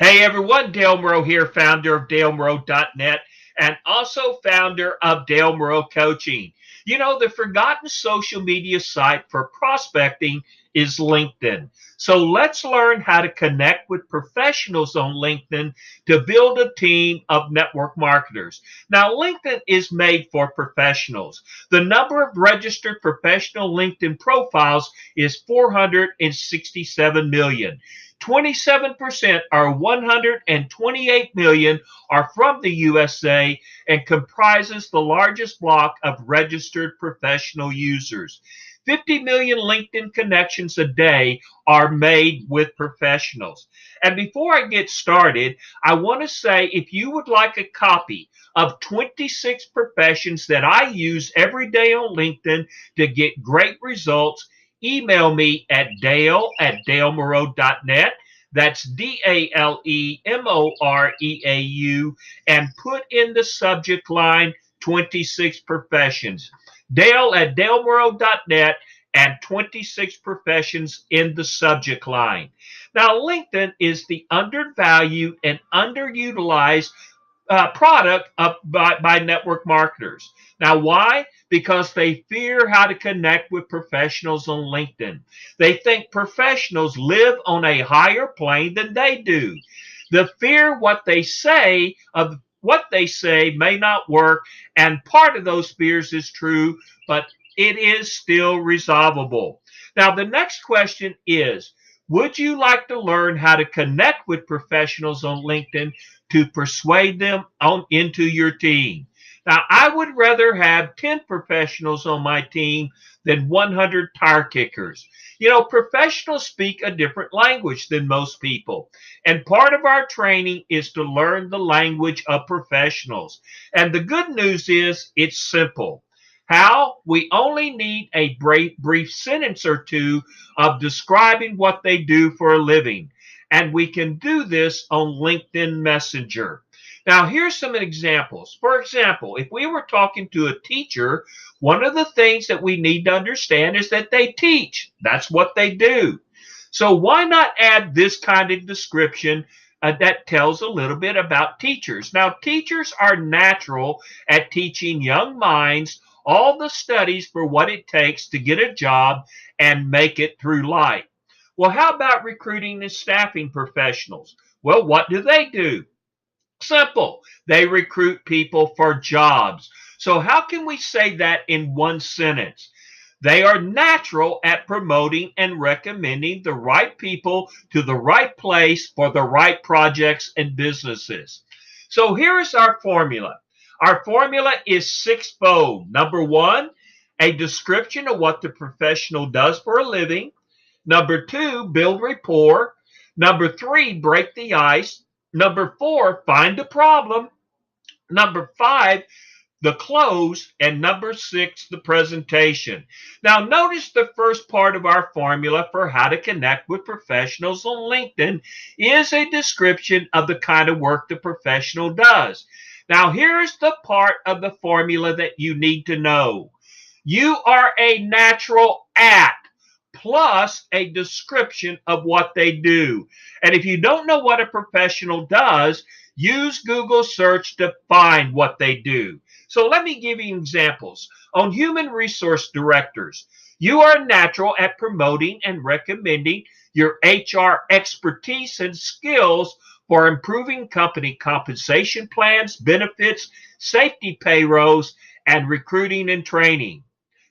Hey everyone, Dale Moreau here, founder of DaleMoreau.net and also founder of Dale Moreau Coaching. You know, the forgotten social media site for prospecting is LinkedIn. So let's learn how to connect with professionals on LinkedIn to build a team of network marketers. Now, LinkedIn is made for professionals. The number of registered professional LinkedIn profiles is 467 million. 27% or 128 million are from the USA and comprises the largest block of registered professional users. 50 million LinkedIn connections a day are made with professionals. And before I get started, I want to say if you would like a copy of 26 professions that I use every day on LinkedIn to get great results, email me at dale@dalemoreau.net. That's DALEMOREAU and put in the subject line 26 professions. Dale@dalemoreau.net and 26 professions in the subject line. Now, LinkedIn is the undervalued and underutilized product by network marketers. Now, why? Because they fear how to connect with professionals on LinkedIn. They think professionals live on a higher plane than they do. The fear what they say may not work, and part of those fears is true, but it is still resolvable. Now, the next question is, would you like to learn how to connect with professionals on LinkedIn to persuade them into your team? Now, I would rather have 10 professionals on my team than 100 tire kickers. You know, professionals speak a different language than most people. And part of our training is to learn the language of professionals. And the good news is it's simple. How? We only need a brief sentence or two of describing what they do for a living. And we can do this on LinkedIn Messenger. Now, here's some examples. For example, if we were talking to a teacher, one of the things that we need to understand is that they teach. That's what they do. So why not add this kind of description that tells a little bit about teachers? Now, teachers are natural at teaching young minds all the studies for what it takes to get a job and make it through life. Well, how about recruiting and staffing professionals? Well, what do? Simple. They recruit people for jobs. So, how can we say that in one sentence? They are natural at promoting and recommending the right people to the right place for the right projects and businesses. So, here is our formula. Our formula is sixfold. Number one, a description of what the professional does for a living. Number two, build rapport. Number three, break the ice. Number four, find the problem. Number five, the close. And number six, the presentation. Now, notice the first part of our formula for how to connect with professionals on LinkedIn is a description of the kind of work the professional does. Now, here's the part of the formula that you need to know. You are a natural at plus a description of what they do. And if you don't know what a professional does, use Google search to find what they do. So let me give you examples. On human resource directors, you are natural at promoting and recommending your HR expertise and skills for improving company compensation plans, benefits, safety payrolls, and recruiting and training.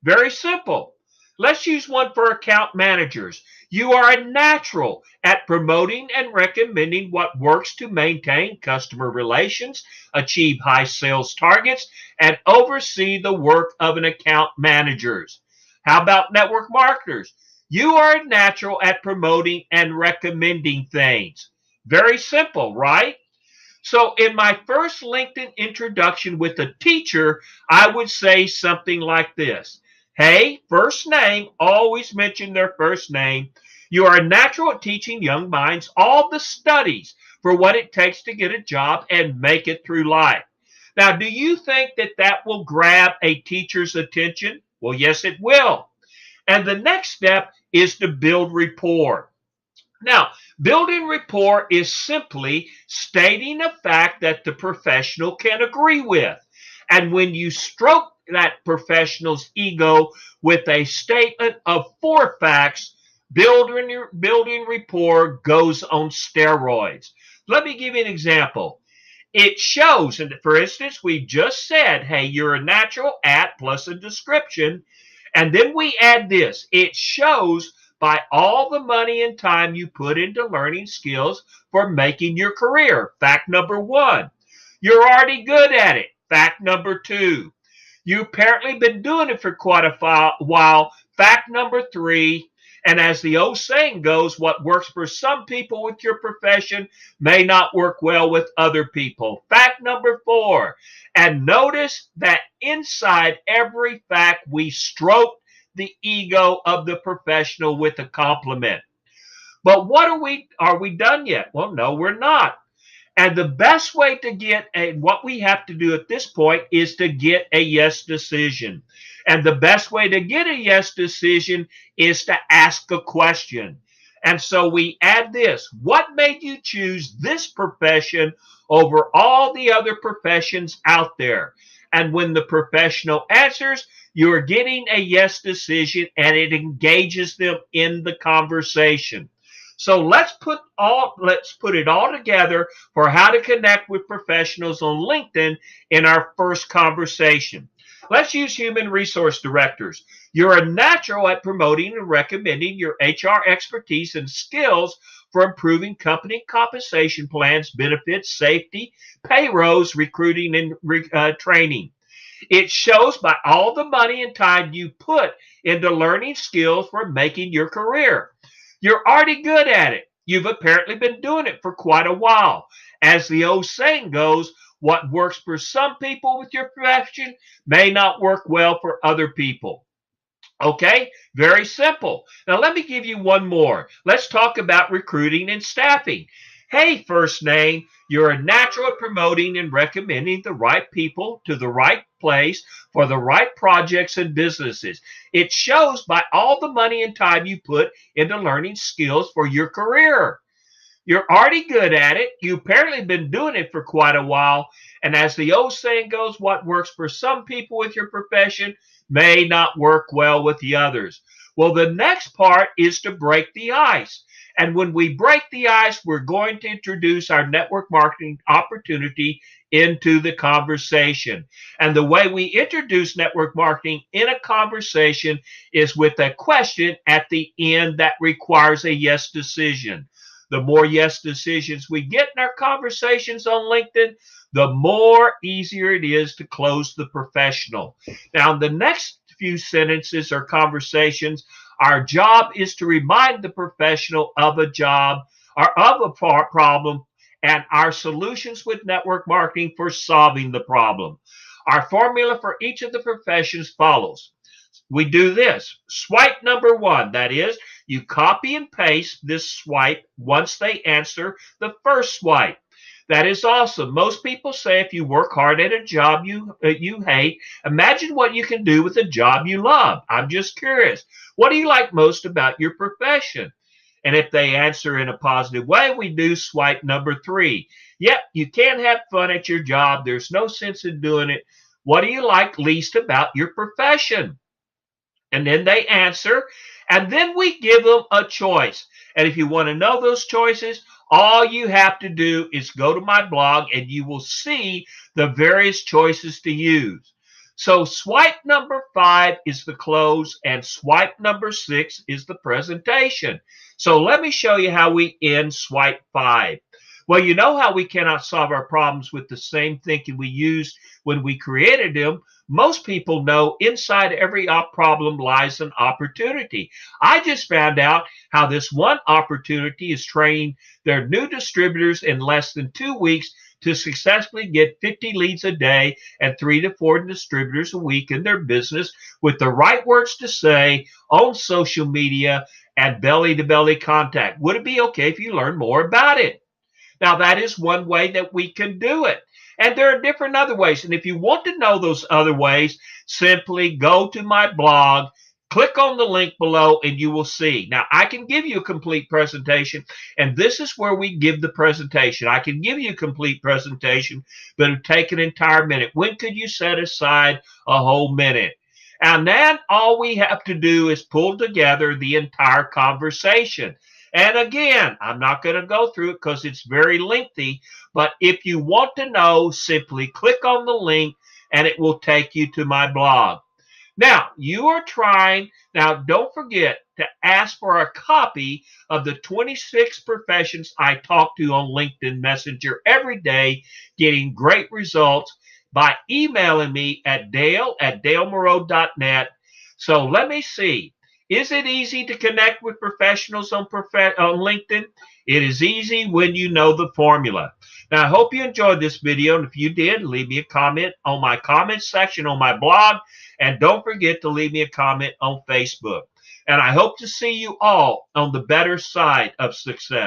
Very simple. Let's use one for account managers. You are a natural at promoting and recommending what works to maintain customer relations, achieve high sales targets, and oversee the work of an account managers. How about network marketers? You are a natural at promoting and recommending things. Very simple, right? So in my first LinkedIn introduction with a teacher, I would say something like this. Hey, first name, always mention their first name. You are a natural at teaching young minds all the studies for what it takes to get a job and make it through life. Now, do you think that that will grab a teacher's attention? Well, yes, it will. And the next step is to build rapport. Now, Building rapport is simply stating a fact that the professional can agree with. And when you stroke that professional's ego with a statement of four facts, building rapport goes on steroids. Let me give you an example. It shows, and for instance, we've just said, hey, you're a natural at plus a description. And then we add this. It shows by all the money and time you put into learning skills for making your career. Fact number one, you're already good at it. Fact number two, you've apparently been doing it for quite a while. Fact number three, and as the old saying goes, what works for some people with your profession may not work well with other people. Fact number four, and notice that inside every fact, we stroke the ego of the professional with a compliment. But are we done yet? Well, no, we're not. And the best way to get what we have to do at this point is to get a yes decision. And the best way to get a yes decision is to ask a question. And so we add this. What made you choose this profession over all the other professions out there? And when the professional answers, you're getting a yes decision and it engages them in the conversation. So let's put it all together for how to connect with professionals on LinkedIn in our first conversation. Let's use human resource directors. You're a natural at promoting and recommending your HR expertise and skills for improving company compensation plans, benefits, safety, payrolls, recruiting, and training. It shows by all the money and time you put into learning skills for making your career. You're already good at it. You've apparently been doing it for quite a while. As the old saying goes, what works for some people with your profession may not work well for other people. Okay, very simple. Now, let me give you one more. Let's talk about recruiting and staffing. Hey, first name, you're a natural at promoting and recommending the right people to the right place for the right projects and businesses. It shows by all the money and time you put into learning skills for your career. You're already good at it. You've apparently been doing it for quite a while. And as the old saying goes, what works for some people with your profession may not work well with the others. Well, the next part is to break the ice. And when we break the ice, we're going to introduce our network marketing opportunity into the conversation. And the way we introduce network marketing in a conversation is with a question at the end that requires a yes decision. The more yes decisions we get in our conversations on LinkedIn, the more easier it is to close the professional. Now, the next few sentences or conversations, our job is to remind the professional of a job or of a problem and our solutions with network marketing for solving the problem. Our formula for each of the professions follows. We do this. Swipe number one, that is, you copy and paste this swipe once they answer the first swipe. That is awesome. Most people say if you work hard at a job you hate, imagine what you can do with a job you love. I'm just curious. What do you like most about your profession? And if they answer in a positive way, we do swipe number three. Yep, you can't have fun at your job. There's no sense in doing it. What do you like least about your profession? And then they answer, and then we give them a choice. And if you want to know those choices, all you have to do is go to my blog and you will see the various choices to use. So swipe number 5 is the close and swipe number 6 is the presentation. So let me show you how we end swipe 5. Well, you know how we cannot solve our problems with the same thinking we used when we created them. Most people know inside every problem lies an opportunity. I just found out how this one opportunity is training their new distributors in less than 2 weeks to successfully get 50 leads a day and 3 to 4 distributors a week in their business with the right words to say on social media and belly-to-belly contact. Would it be okay if you learn more about it? Now, that is one way that we can do it. And there are different other ways. And if you want to know those other ways, simply go to my blog, Click on the link below and you will see. Now, I can give you a complete presentation, and this is where we give the presentation. I can give you a complete presentation, but it would take an entire minute. When could you set aside a whole minute? And then all we have to do is pull together the entire conversation. And again, I'm not going to go through it because it's very lengthy, but if you want to know, simply click on the link and it will take you to my blog. Now, you are trying, now don't forget to ask for a copy of the 26 professions I talk to on LinkedIn Messenger every day, getting great results by emailing me at dale@dalemoreau.net. So let me see. Is it easy to connect with professionals on LinkedIn? It is easy when you know the formula. Now, I hope you enjoyed this video, and if you did, leave me a comment on my comment section on my blog, and don't forget to leave me a comment on Facebook. And I hope to see you all on the better side of success.